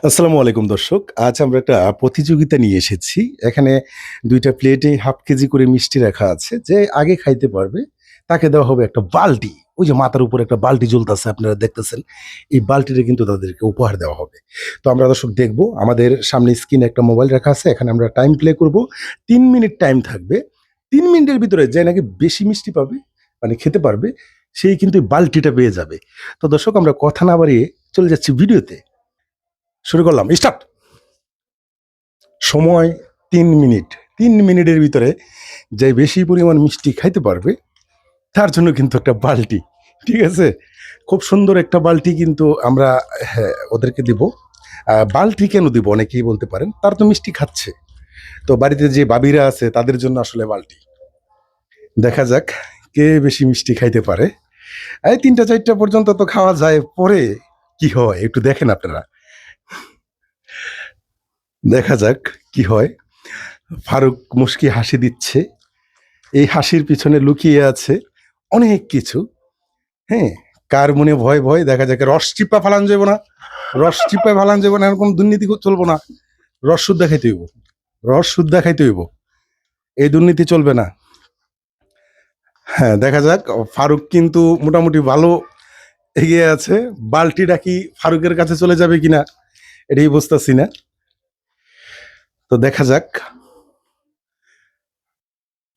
আসসালামু আলাইকুম দর্শক। আজ আমরা একটা প্রতিযোগিতা নিয়ে এসেছি। এখানে ২ টা প্লেটে হাফ কেজি করে মিষ্টি রাখা আছে। যে আগে খাইতে পারবে তাকে দেওয়া হবে একটা বালটি। ওই যে মাথার উপরে একটা বালটি ঝুলতাছে আপনারা দেখতেছেন। এই বালটিটা কিন্তু তাদেরকে উপহার দেওয়া হবে। তো আমরা দর্শক দেখব আমাদের সামনে স্ক্রিনে একটা মোবাইল রাখা আছে। এখানে আমরা টাইম প্লে করব। ৩ মিনিট টাইম থাকবে। ৩ মিনিটের ভিতরে যে নাকি বেশি মিষ্টি পাবে মানে খেতে পারবে সেই কিন্তু এই বালটিটা পেয়ে যাবে। তো দর্শক আমরা কথা না বাড়িয়ে চলে যাচ্ছি ভিডিওতে। শুরু করলাম। স্টার্ট। সময় ৩ মিনিট। ৩ মিনিটের ভিতরে যে বেশি পরিমাণ মিষ্টি খাইতে পারবে তার জন্য কিন্তু একটা বালটি। ঠিক আছে? খুব সুন্দর একটা বালটি কিন্তু আমরা ওদেরকে দিব। বালটি কেন দিব অনেকেই বলতে পারেন। তারা তো মিষ্টি খাচ্ছে। তো বাড়িতে যে বাবিরা আছে তাদের জন্য আসলে বালটি। দেখা যাক কে বেশি মিষ্টি খাইতে পারে। এই ৩টা ৪টা পর্যন্ত তো খাওয়া যায়। পরে কি হয় একটু দেখেন আপনারা। দেখা যাক কি হয়। ফারুক মুচকি হাসি দিচ্ছে। এই হাসির পিছনে লুকিয়ে আছে অনেক কিছু। হ্যাঁ? কার মনে ভয়, ভয় দেখা যাক রস চিপা ফালান যাইব না। রস চিপায় ফালান যাইব না এরকম দুর্নীতি চলবো না। রস সুদ্ধা খাইতে হইব। রস সুদ্ধা খাইতে হইব। এই দুর্নীতি চলবে না। হ্যাঁ, দেখা যাক ফারুক কিন্তু মোটামুটি ভালো এগিয়ে আছে। বাল্টিটা কি ফারুকের কাছে চলে যাবে কিনা এটাই বুঝতেছি না। তো দেখা যাক।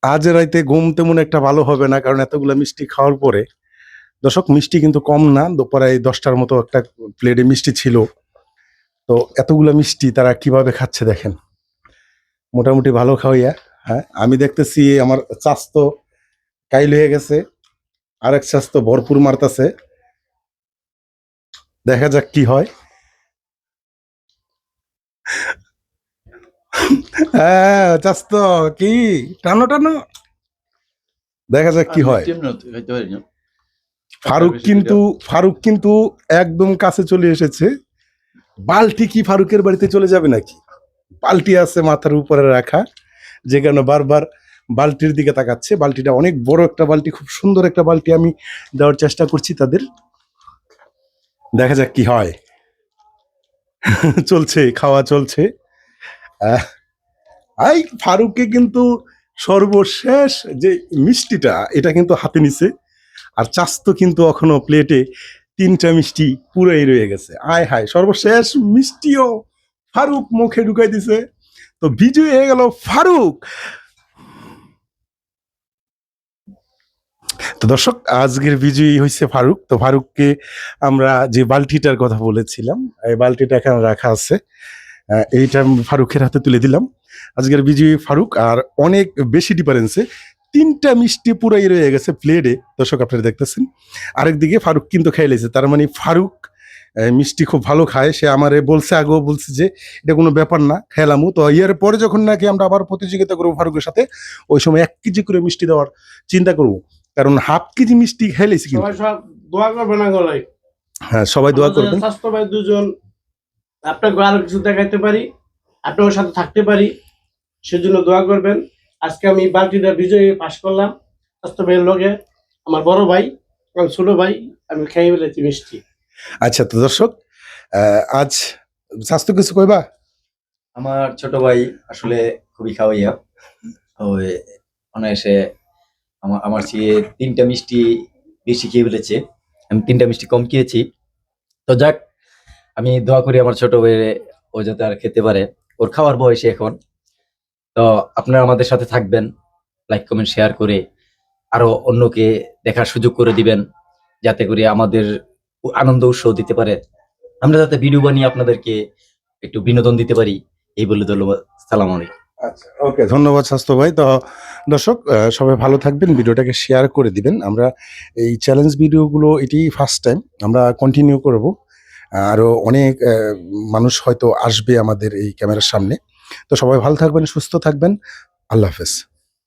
আজ রাইতে ঘুম তেমন একটা ভালো হবে না কারণ এতগুলা মিষ্টি খাওয়ার পরে দর্শক মিষ্টি কিন্তু কম না প্রায় ১০টার মতো একটা প্লেটে মিষ্টি ছিল। তো এতগুলা মিষ্টি তারা কিভাবে খাচ্ছে দেখেন। মোটামুটি ভালো খাওয়াইয়া। হ্যাঁ, আমি দেখতেছি আমার চাস্তো কাইল হয়ে গেছে। আরেক চাস্তো ভরপুর মারতাছে। দেখা যাক কি হয়। হ্যাঁ, চাস্তো কি টানো টানো। দেখা যাক কি হয়। ফারুক কিন্তু একদম কাছে চলে এসেছে। বালটি কি ফারুকের বাড়িতে চলে যাবে নাকি? বালটি আছে মাথার উপরে রাখা যে কারণে বারবার বালতির দিকে তাকাচ্ছে। বালতিটা অনেক বড় একটা বালতি, খুব সুন্দর একটা বালতি আমি দেওয়ার চেষ্টা করছি তাদের। দেখা যাক কি হয়। চলছে, খাওয়া চলছে। আহ, এই ফারুককে কিন্তু সর্বশেষ যে মিষ্টিটা এটা কিন্তু হাতে নিছে। আর চাস্তো কিন্তু এখনো প্লেটে ৩টা মিষ্টি পুরাই রয়ে গেছে। আয় হায়, সর্বশেষ মিষ্টিও ফারুক মুখে ঢুকাই দিছে। তো বিজয়ী হয়ে গেল ফারুক। তো দর্শক আজকের বিজয়ী হয়েছে ফারুক। তো ফারুককে আমরা যে বালতিটার কথা বলেছিলাম এই বালতিটা এখানে রাখা আছে। এইটা আমি ফারুকের হাতে তুলে দিলাম। আজকের বিজয়ী ফারুক। আর অনেক বেশি ডিফারেন্সে ৩টা মিষ্টি পুরাই রয়ে গেছে প্লেটে। দর্শক আপনারা দেখতেছেন। আরেকদিকে ফারুক কিন্তু খেয়ে লেছে। তার মানে ফারুক মিষ্টি খুব ভালো খায়। সে আমারে বলছে, আগেও বলছে যে এটা কোনো ব্যাপার না, খেলামু। তো ইয়ার পরে যখন নাকি আমরা আবার প্রতিযোগিতা করবো ফারুকের সাথে, ওই সময় ১ কেজি করে মিষ্টি দেওয়ার চিন্তা করবো। কারণ হাফ কেজি মিষ্টি খেলেছি কিন্তু। সব দোয়া করবেন গলায়। হ্যাঁ, সবাই দোয়া করবেন। স্বাস্থ্য ভাই দুজন আপনাকে আরো কিছু দেখাইতে পারি, আপনার সাথে থাকতে পারি, সেজন্য দোয়া করবেন। আজকে আমি বালতিটা বিজয়ী পাস করলাম। স্বাস্থ্য ভাইয়ের লগে আমার বড় ভাই, আমার ছোট ভাই, আমি খেয়ে ফেলেছি মিষ্টি। আচ্ছা, তো দর্শক আজ স্বাস্থ্য কিছু কইবা? আমার ছোট ভাই আসলে খুবই খাওয়াইয়া ওই অনায়াসে আমার চেয়ে ৩টা মিষ্টি বেশি খেয়ে ফেলেছে। আমি ৩টা মিষ্টি কম খেয়েছি। তো যাক, আমি দোয়া করি আমার ছোট ভাইয়ের ও যাতে আর খেতে পারে। ওর খাওয়ার বয়সে এখন। তো আপনারা আমাদের সাথে থাকবেন, লাইক কমেন্ট শেয়ার করে আরো অন্যকে দেখার সুযোগ করে দিবেন, যাতে করে আমাদের আনন্দ উৎসাহ দিতে পারে, আমরা যাতে ভিডিও বানিয়ে আপনাদেরকে একটু বিনোদন দিতে পারি। এই বলে ধন্যবাদ। সালাম আলাইকুম। আচ্ছা, ওকে, ধন্যবাদ স্বাস্থ্য ভাই। তো দর্শক সবাই ভালো থাকবেন, ভিডিওটাকে শেয়ার করে দিবেন। আমরা এই চ্যালেঞ্জ ভিডিওগুলো এটি ফার্স্ট টাইম, আমরা কন্টিনিউ করব। আরও অনেক মানুষ হয়তো আসবে আমাদের এই ক্যামেরার সামনে। তো সবাই ভালো থাকবেন, সুস্থ থাকবেন। আল্লাহ হাফেজ।